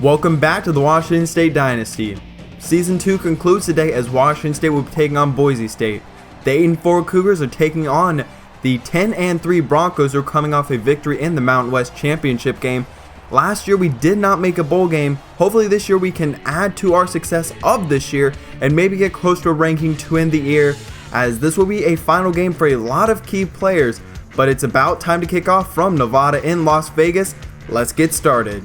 Welcome back to the Washington State Dynasty. Season 2 concludes today as Washington State will be taking on Boise State. The 8-4 Cougars are taking on the 10-3 Broncos, who are coming off a victory in the Mountain West Championship game. Last year we did not make a bowl game. Hopefully this year we can add to our success of this year and maybe get close to a ranking to end the year, as this will be a final game for a lot of key players. But it's about time to kick off from Nevada in Las Vegas. Let's get started.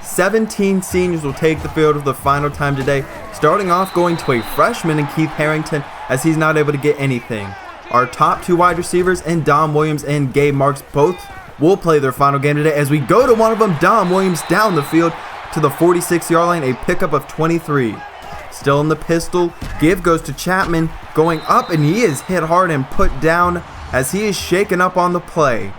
17 seniors will take the field for the final time today, starting off going to a freshman in Keith Harrington, as he's not able to get anything. Our top two wide receivers in Dom Williams and Gabe Marks both will play their final game today, as we go to one of them, Dom Williams, down the field to the 46-yard line, a pickup of 23. Still in the pistol, give goes to Chapman, going up, and he is hit hard and put down as he is shaken up on the play.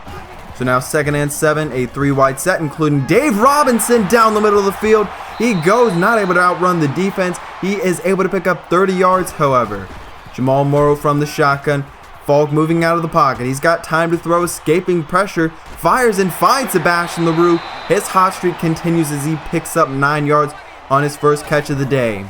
So now 2nd and 7, a 3-wide set, including Dave Robinson down the middle of the field. He goes, not able to outrun the defense. He is able to pick up 30 yards, however. Jamal Morrow from the shotgun. Falk moving out of the pocket. He's got time to throw, escaping pressure. Fires and finds Sebastian LaRue. His hot streak continues as he picks up 9 yards on his first catch of the day.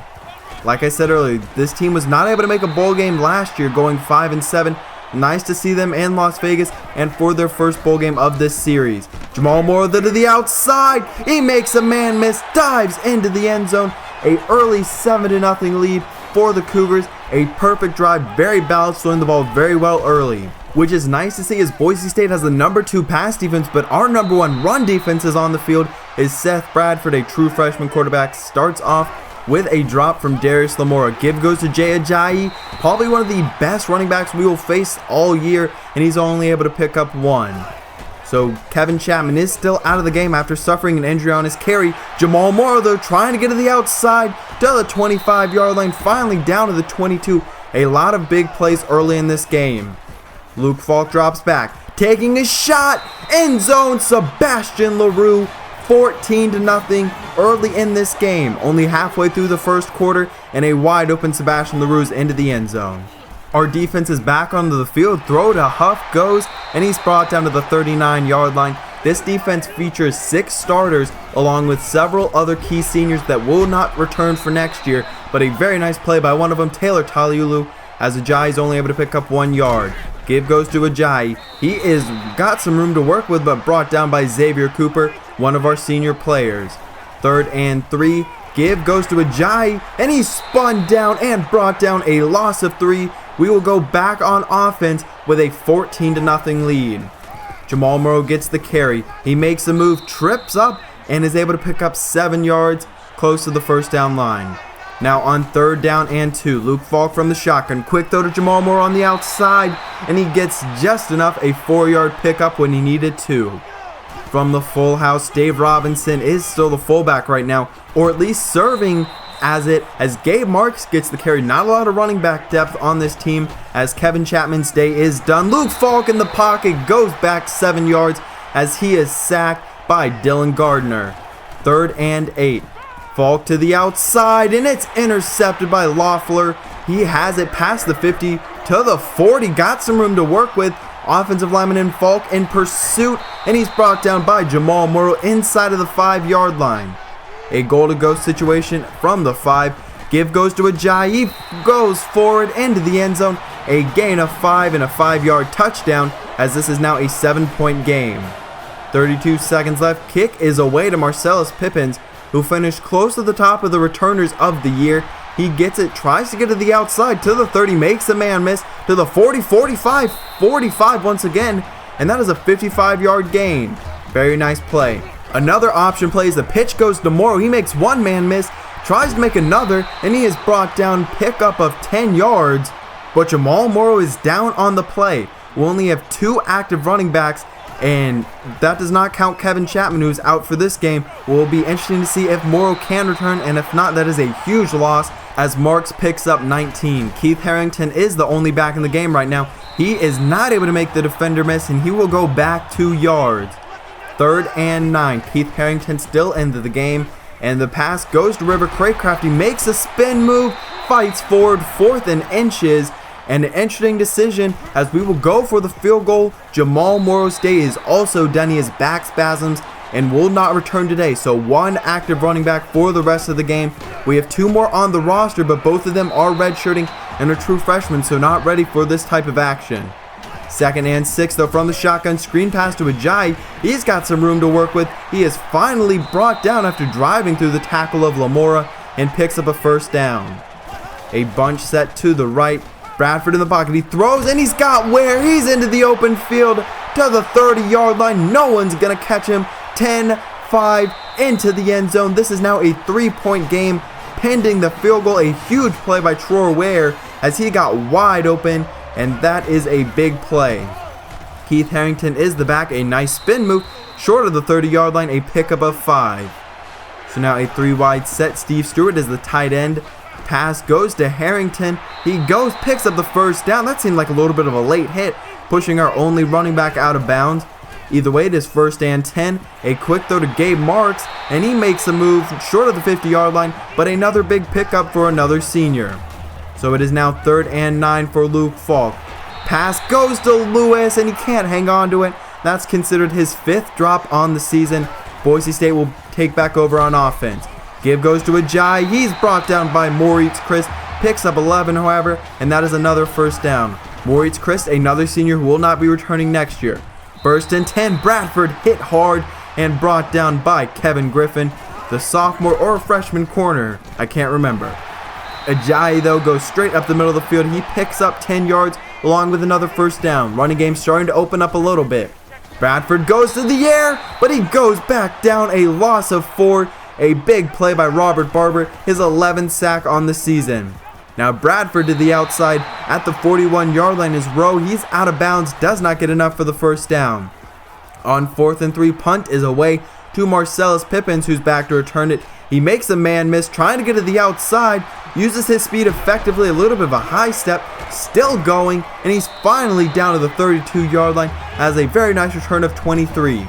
Like I said earlier, this team was not able to make a bowl game last year, going 5-7. Nice to see them in Las Vegas and for their first bowl game of this series. Jamal Morrow to the outside. He makes a man miss, dives into the end zone. A early 7-0 lead for the Cougars. A perfect drive, very balanced, throwing the ball very well early, which is nice to see, as Boise State has the number 2 pass defense, but our number 1 run defense is on the field. Is Seth Bradford, a true freshman quarterback, starts off with a drop from Darius Lamora. Give goes to Jay Ajayi, probably one of the best running backs we will face all year, and he's only able to pick up 1. So Kevin Chapman is still out of the game after suffering an injury on his carry. Jamal Morrow, though, trying to get to the outside to the 25-yard line, finally down to the 22. A lot of big plays early in this game. Luke Falk drops back, taking a shot, end zone, Sebastian LaRue, 14-0 early in this game, only halfway through the first quarter, and a wide open Sebastian LaRue's into the end zone. Our defense is back onto the field. Throw to Huff goes, and he's brought down to the 39-yard line. This defense features 6 starters along with several other key seniors that will not return for next year, but a very nice play by one of them, Taylor Taliulu, as Ajayi is only able to pick up 1 yard. Give goes to Ajayi. He is got some room to work with, but brought down by Xavier Cooper, one of our senior players. 3rd and 3. Give goes to Ajayi, and he's spun down and brought down, a loss of 3. We will go back on offense with a 14-0 lead. Jamal Morrow gets the carry. He makes a move, trips up, and is able to pick up 7 yards close to the first down line. Now on 3rd down and 2, Luke Falk from the shotgun. Quick throw to Jamal Morrow on the outside, and he gets just enough, a 4-yard pickup when he needed to. From the full house, Dave Robinson is still the fullback right now, or at least serving as it, as Gabe Marks gets the carry. Not a lot of running back depth on this team, as Kevin Chapman's day is done. Luke Falk in the pocket, goes back 7 yards as he is sacked by Dylan Gardner. 3rd and 8. Falk to the outside, and it's intercepted by Loeffler. He has it past the 50 to the 40. Got some room to work with. Offensive lineman in Falk in pursuit, and he's brought down by Jamal Morrow inside of the 5-yard line. A goal-to-go situation from the 5. Give goes to Ajayi, goes forward into the end zone. A gain of 5 and a 5-yard touchdown, as this is now a 7-point game. 32 seconds left. Kick is away to Marcellus Pippins, who finished close to the top of the returners of the year. He gets it, tries to get to the outside to the 30, makes a man miss to the 40, 45, 45 once again, and that is a 55-yard gain. Very nice play. Another option play as the pitch goes to Morrow. He makes one man miss, tries to make another, and he is brought down, pickup of 10 yards, but Jamal Morrow is down on the play. We only have 2 active running backs, and that does not count Kevin Chapman, who's out for this game. Will be interesting to see if Morrow can return, and if not, that is a huge loss, as Marks picks up 19. Keith Harrington is the only back in the game right now. He is not able to make the defender miss, and he will go back 2 yards. 3rd and 9. Keith Harrington still into the game, and the pass goes to River Craycraft. He makes a spin move, fights forward, 4th and inches, and an interesting decision as we will go for the field goal. Jamal Morrow's day is also done. He has back spasms and will not return today. So one active running back for the rest of the game. We have 2 more on the roster, but both of them are redshirting and are true freshmen, so not ready for this type of action. 2nd and 6 though from the shotgun, screen pass to Ajayi. He's got some room to work with. He is finally brought down after driving through the tackle of Lamora and picks up a first down. A bunch set to the right. Bradford in the pocket. He throws and he's got where. He's into the open field to the 30-yard line. No one's going to catch him. 10-5 into the end zone. This is now a 3-point game pending the field goal. A huge play by Troy Ware as he got wide open, and that is a big play. Keith Harrington is the back. A nice spin move short of the 30-yard line. A pickup of 5. So now a 3-wide set. Steve Stewart is the tight end. Pass goes to Harrington. He goes, picks up the first down. That seemed like a little bit of a late hit, pushing our only running back out of bounds. Either way, it is 1st and 10. A quick throw to Gabe Marks, and he makes a move short of the 50-yard line, but another big pickup for another senior. So it is now 3rd and 9 for Luke Falk. Pass goes to Lewis, and he can't hang on to it. That's considered his 5th drop on the season. Boise State will take back over on offense. Give goes to Ajayi. He's brought down by Moritz Christ. Picks up 11, however, and that is another first down. Moritz Christ, another senior who will not be returning next year. 1st and 10. Bradford hit hard and brought down by Kevin Griffin, the sophomore or freshman corner. I can't remember. Ajayi, though, goes straight up the middle of the field. He picks up 10 yards along with another first down. Running game starting to open up a little bit. Bradford goes to the air, but he goes back down. A loss of 4. A big play by Robert Barber, his 11th sack on the season. Now Bradford to the outside at the 41-yard line is Rowe. He's out of bounds, does not get enough for the first down. On 4th and 3, punt is away to Marcellus Pippins, who's back to return it. He makes a man miss, trying to get to the outside, uses his speed effectively, a little bit of a high step, still going, and he's finally down to the 32-yard line as a very nice return of 23.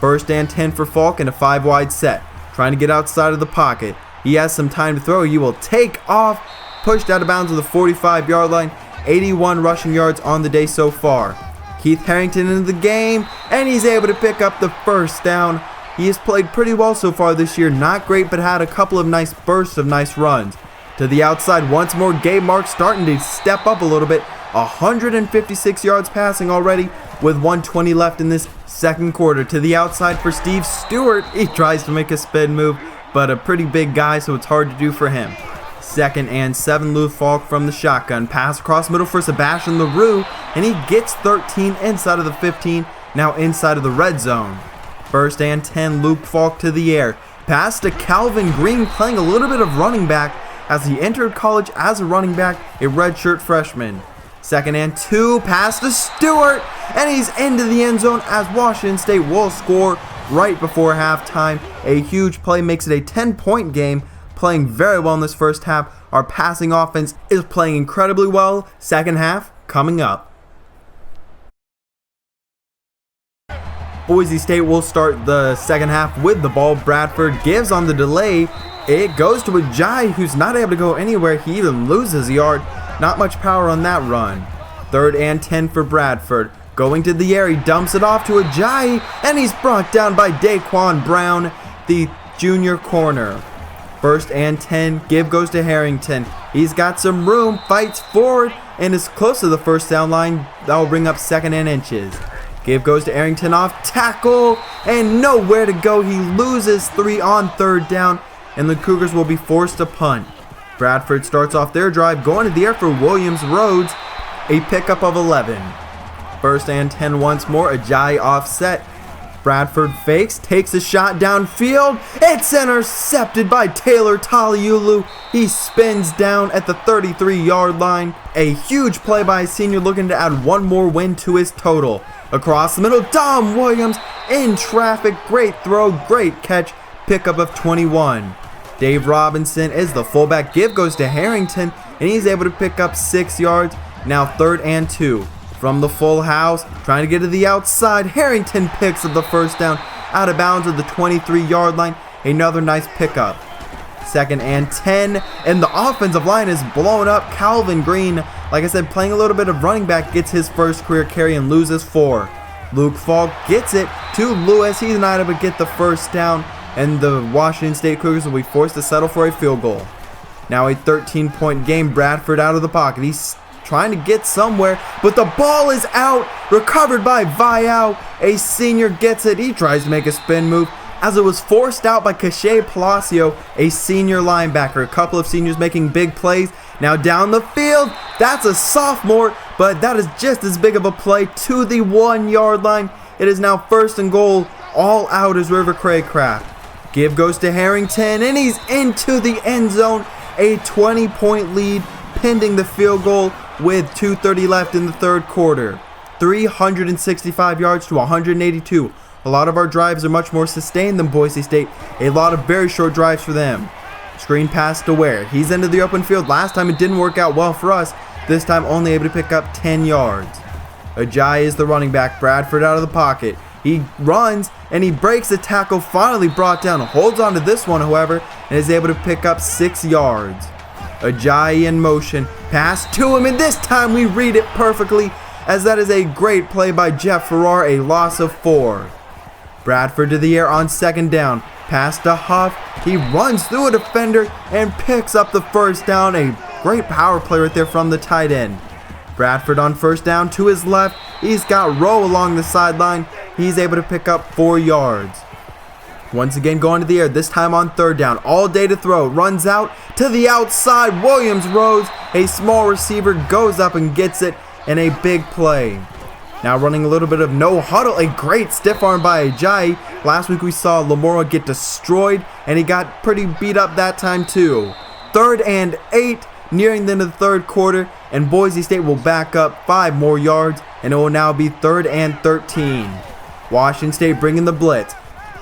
1st and 10 for Falk and a 5-wide set. Trying to get outside of the pocket. He has some time to throw. He will take off. Pushed out of bounds to the 45-yard line. 81 rushing yards on the day so far. Keith Harrington into the game, and he's able to pick up the first down. He has played pretty well so far this year. Not great, but had a couple of nice bursts of nice runs. To the outside once more. Gabe Marks starting to step up a little bit. 156 yards passing already with 1:20 left in this second quarter. To the outside for Steve Stewart. He tries to make a spin move, but a pretty big guy, so it's hard to do for him. 2nd and 7, Luke Falk from the shotgun. Pass across middle for Sebastian LaRue, and he gets 13 inside of the 15, now inside of the red zone. 1st and 10, Luke Falk to the air. Pass to Calvin Green, playing a little bit of running back as he entered college as a running back, a redshirt freshman. 2nd and 2, pass to Stewart, and he's into the end zone as Washington State will score right before halftime. A huge play makes it a 10-point game, playing very well in this first half. Our passing offense is playing incredibly well. Second half coming up. Boise State will start the second half with the ball. Bradford gives on the delay. It goes to Ajayi, who's not able to go anywhere. He even loses a yard. Not much power on that run. 3rd and 10 for Bradford. Going to the air, he dumps it off to Ajayi, and he's brought down by Daquan Brown, the junior corner. 1st and 10, give goes to Harrington. He's got some room, fights forward, and is close to the first down line. That'll bring up 2nd and inches. Give goes to Harrington off tackle, and nowhere to go. He loses 3 on 3rd down, and the Cougars will be forced to punt. Bradford starts off their drive, going to the air for Williams Rhodes, a pickup of 11. 1st and 10 once more, Ajayi offset. Bradford fakes, takes a shot downfield. It's intercepted by Taylor Taliulu. He spins down at the 33-yard line. A huge play by a senior looking to add one more win to his total. Across the middle, Dom Williams in traffic. Great throw, great catch. Pickup of 21. Dave Robinson is the fullback. Give goes to Harrington, and he's able to pick up 6 yards. Now 3rd and 2. From the full house, trying to get to the outside. Harrington picks up the first down out of bounds at the 23-yard line. Another nice pickup. 2nd and 10, and the offensive line is blown up. Calvin Green, like I said, playing a little bit of running back, gets his first career carry and loses 4. Luke Falk gets it to Lewis. He's not able to get the first down, and the Washington State Cougars will be forced to settle for a field goal. Now a 13-point game. Bradford out of the pocket. He's trying to get somewhere, but the ball is out. Recovered by Viao. A senior gets it. He tries to make a spin move as it was forced out by Cache Palacio, a senior linebacker. A couple of seniors making big plays. Now down the field. That's a sophomore, but that is just as big of a play to the 1-yard line. It is now 1st and goal. All out is River Craycraft. Give goes to Harrington, and he's into the end zone. A 20-point lead pending the field goal with 2:30 left in the third quarter. 365 yards to 182. A lot of our drives are much more sustained than Boise State. A lot of very short drives for them. Screen pass to Ware. He's into the open field. Last time it didn't work out well for us. This time only able to pick up 10 yards. Ajayi is the running back. Bradford out of the pocket. He runs and he breaks the tackle. Finally brought down. Holds on to this one, however, and is able to pick up 6 yards. Ajayi in motion. Pass to him, and this time we read it perfectly, as that is a great play by Jeff Farrar. A loss of 4. Bradford to the air on 2nd down. Pass to Huff. He runs through a defender and picks up the first down. A great power play right there from the tight end. Bradford on 1st down to his left. He's got Rowe along the sideline. He's able to pick up 4 yards. Once again going to the air, this time on 3rd down. All day to throw. Runs out to the outside. Williams Rose, a small receiver, goes up and gets it in a big play. Now running a little bit of no huddle. A great stiff arm by Ajayi. Last week we saw Lamora get destroyed, and he got pretty beat up that time too. 3rd and 8, nearing the end of the third quarter, and Boise State will back up 5 more yards, and it will now be 3rd and 13. Washington State bringing the blitz.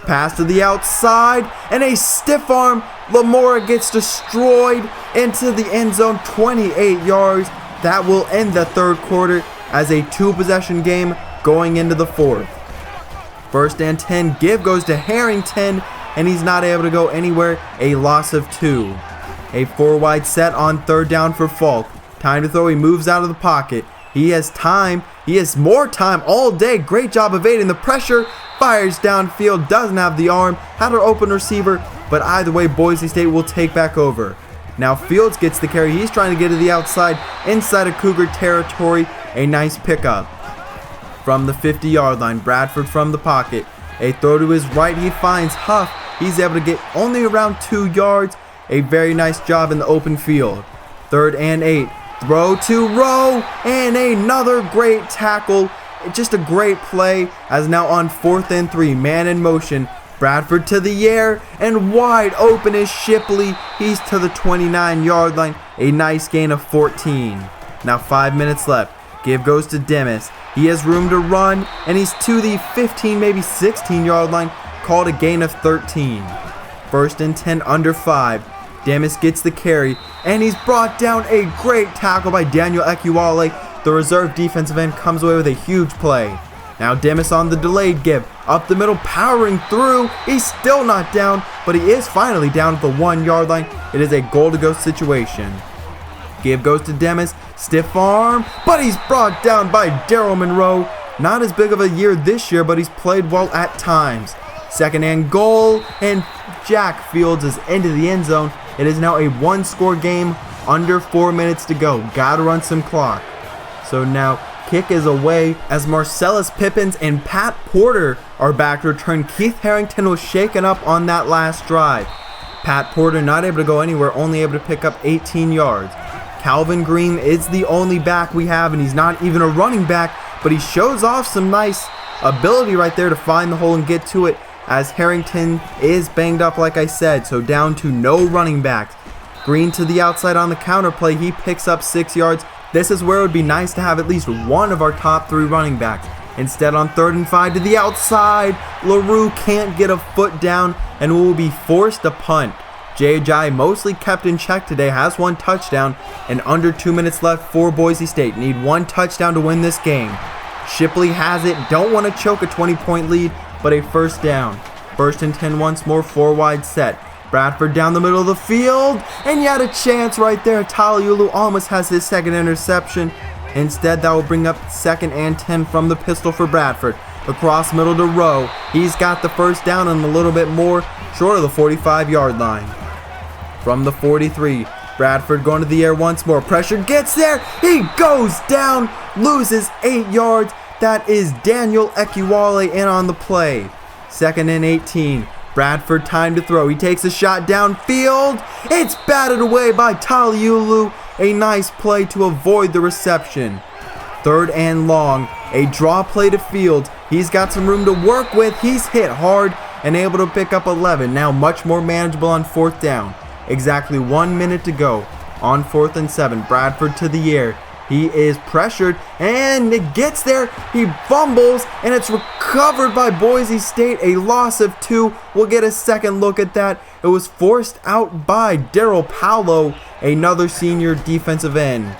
Pass to the outside, and a stiff arm. Lamora gets destroyed into the end zone, 28 yards. That will end the third quarter as a 2-possession game going into the 4th. 1st and 10. Give goes to Harrington, and he's not able to go anywhere. A loss of 2. A 4-wide set on 3rd down for Falk. Time to throw. He moves out of the pocket. He has time. He has more time all day. Great job evading the pressure. Fires downfield. Doesn't have the arm. Had an open receiver. But either way, Boise State will take back over. Now Fields gets the carry. He's trying to get to the outside. Inside of Cougar territory. A nice pickup. From the 50-yard line. Bradford from the pocket. A throw to his right. He finds Huff. He's able to get only around 2 yards. A very nice job in the open field. 3rd and 8. Throw to Rowe, and another great tackle. Just a great play, as now on 4th and 3. Man in motion. Bradford to the air, and wide open is Shipley. He's to the 29-yard line. A nice gain of 14. Now 5 minutes left. Give goes to Demis. He has room to run, and he's to the 15, maybe 16-yard line. Called a gain of 13. 1st and 10 under 5. Demis gets the carry, and he's brought down. A great tackle by Daniel Ekuwale. The reserve defensive end comes away with a huge play. Now Demis on the delayed give. Up the middle, powering through. He's still not down, but he is finally down at the 1-yard line. It is a goal-to-go situation. Give goes to Demis. Stiff arm, but he's brought down by Daryl Monroe. Not as big of a year this year, but he's played well at times. 2nd and goal, and Jack Fields is into the end zone. It is now a 1-score game, under 4 minutes to go. Gotta run some clock. So now kick is away as Marcellus Pippins and Pat Porter are back to return. Keith Harrington was shaken up on that last drive. Pat Porter not able to go anywhere, only able to pick up 18 yards. Calvin Green is the only back we have, and he's not even a running back, but he shows off some nice ability right there to find the hole and get to it, as Harrington is banged up like I said, so down to no running backs. Green to the outside on the counter play. He picks up 6 yards. This is where it would be nice to have at least one of our top 3 running backs. Instead, on 3rd and 5 to the outside, LaRue can't get a foot down and will be forced to punt. Jay Ajayi, mostly kept in check today, has 1 touchdown, and under 2 minutes left for Boise State. Need 1 touchdown to win this game. Shipley has it. Don't want to choke a 20-point lead, but a 1st down. 1st and 10 once more, 4-wide set. Bradford down the middle of the field, and yet a chance right there. Taliulu almost has his 2nd interception. Instead, that will bring up 2nd and 10 from the pistol for Bradford. across middle to Rowe. He's got the first down and a little bit more, short of the 45-yard line. From the 43, Bradford going to the air once more. Pressure gets there. He goes down, loses 8 yards. That is Daniel Ekiwale in on the play. 2nd and 18. Bradford time to throw. He takes a shot downfield. It's batted away by Taliulu. A nice play to avoid the reception. 3rd and long. A draw play to Fields. He's got some room to work with. He's hit hard and able to pick up 11. Now much more manageable on 4th down. Exactly 1 minute to go on 4th and 7. Bradford to the air. He is pressured and it gets there. He fumbles and it's recovered by Boise State. A loss of 2. We'll get a second look at that. It was forced out by Daryl Paolo, another senior defensive end.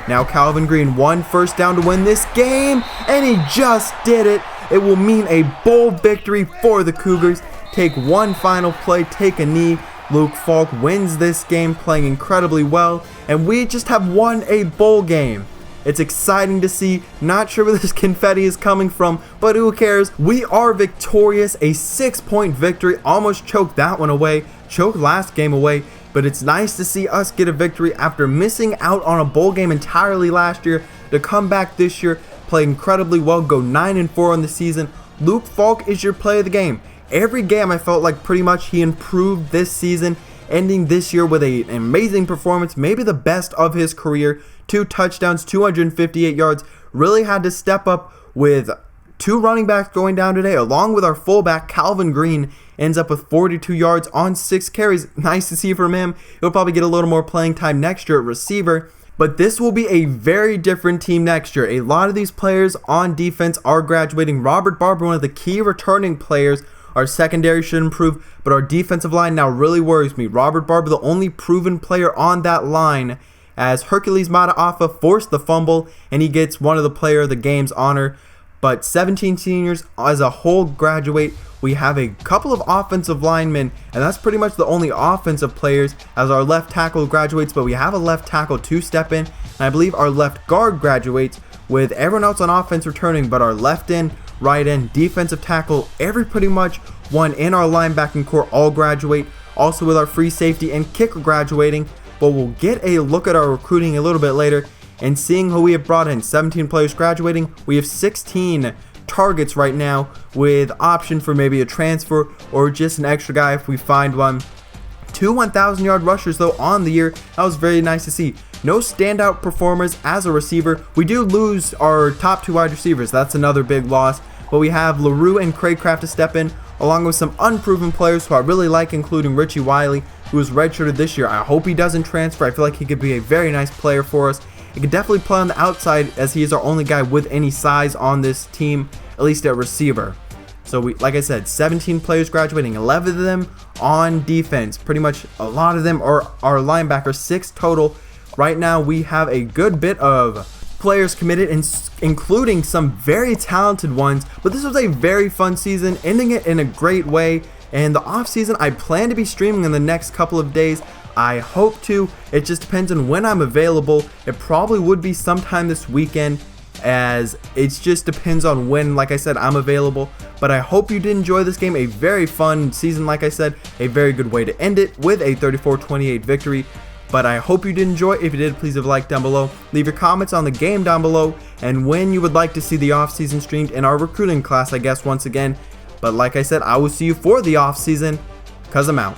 Now Calvin Green, 1 first down to win this game, and he just did it. It will mean a bowl victory for the Cougars. Take one final play, take a knee. Luke Falk wins this game, playing incredibly well, and we just have won a bowl game. It's exciting to see. Not sure where this confetti is coming from, but who cares? We are victorious. A 6-point victory. Almost choked that one away. Choked last game away. But it's nice to see us get a victory after missing out on a bowl game entirely last year, to come back this year, play incredibly well, go 9-4 on the season. Luke Falk is your play of the game. Every game I felt like pretty much he improved this season, ending this year with an amazing performance, maybe the best of his career. 2 touchdowns, 258 yards. Really had to step up with 2 running backs going down today, along with our fullback Calvin Green. Ends up with 42 yards on 6 carries. Nice to see from him. He'll probably get a little more playing time next year at receiver. But this will be a very different team next year. A lot of these players on defense are graduating. Robert Barber, one of the key returning players. Our secondary should improve, but our defensive line now really worries me. Robert Barber, the only proven player on that line, as Hercules Mataafa forced the fumble, and he gets one of the player of the game's honor. But 17 seniors as a whole graduate. We have a couple of offensive linemen, and that's pretty much the only offensive players, as our left tackle graduates, but we have a left tackle to step in, and I believe our left guard graduates, with everyone else on offense returning, but our left end, right end, defensive tackle, every pretty much one in our linebacking core all graduate. Also with our free safety and kicker graduating, but we'll get a look at our recruiting a little bit later. And seeing who we have brought in, 17 players graduating, we have 16 targets right now, with option for maybe a transfer or just an extra guy if we find one. 2 1,000-yard rushers though on the year. That was very nice to see. No standout performers as a receiver. We do lose our top 2 wide receivers. That's another big loss. But we have LaRue and Craycraft to step in, along with some unproven players who I really like, including Richie Wiley, who was redshirted this year. I hope he doesn't transfer. I feel like he could be a very nice player for us. He could definitely play on the outside, as he is our only guy with any size on this team, at least at receiver. So we, like I said, 17 players graduating, 11 of them on defense. Pretty much a lot of them are our linebackers, 6 total. Right now we have a good bit of players committed, including some very talented ones. But this was a very fun season, ending it in a great way. And the off season, I plan to be streaming in the next couple of days. I hope to. It just depends on when I'm available. It probably would be sometime this weekend, as it just depends on when, like I said, I'm available. But I hope you did enjoy this game. A very fun season, like I said. A very good way to end it with a 34-28 victory. But I hope you did enjoy. If you did, please leave a like down below. Leave your comments on the game down below, and when you would like to see the off-season streamed in our recruiting class, I guess, once again. But like I said, I will see you for the off-season, because I'm out.